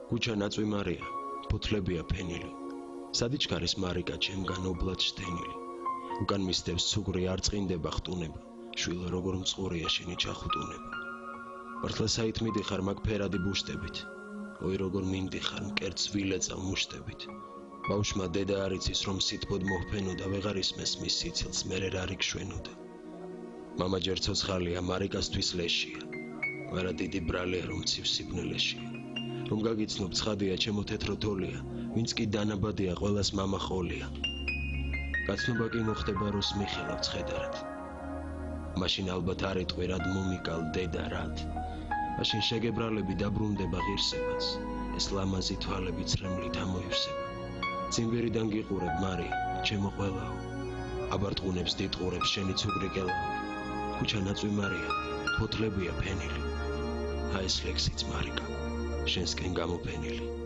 Kucha natsui Maria, putlebia penili. Sadichkaris Marika ჩემგან ობლად შთენილი. უკან მისდევს ცუგრი არ წინდება ხტუნება. შვილო როგორ მწყურია შენი ჩახუტუნება. მართლა საით მიდიხარ მაგ ფერადი ბუშტებით. ой როგორ მინდიხარ მკერდ ვილეწავ მუშტებით. ბავშვმა დედა არ იცის რომ სითბოდ მოჰფენოდა ვეღარ ისმეს მის სიცილს მერე რა რიგშვენოდა. მამა ჯერ ცოცხალია მარიკასთვის ლეშია. ვარა დიდი ბრალია რომ ცივ სიბნელეშია. რომ გაგიცნობ ცხადია ჩემო თეთრო თოლია, ვინც კი დანაბადია ყველას მამა ხოლია. გაცნობა კი მოხდება როს მიხელავ ცხედარად. მაშინ ალბათ არ იტყვი რად მომიკალ დედა რად. მაშინ შეგებრალები დაბრუნდება ღირსებაც, ეს ლამაზი თვალები წრემლით ამოივსება. წინვერიდან გიყურებ მარი, ჩემო ყველაო. აბარტყუნებს დიდყურებს შენი ცუგრი კელაო. ქუჩა ნაწვი მარია, ფოთლებია ფენილი. აი ეს ლექსიც მარიკა, შენსკენ გამოფენილი.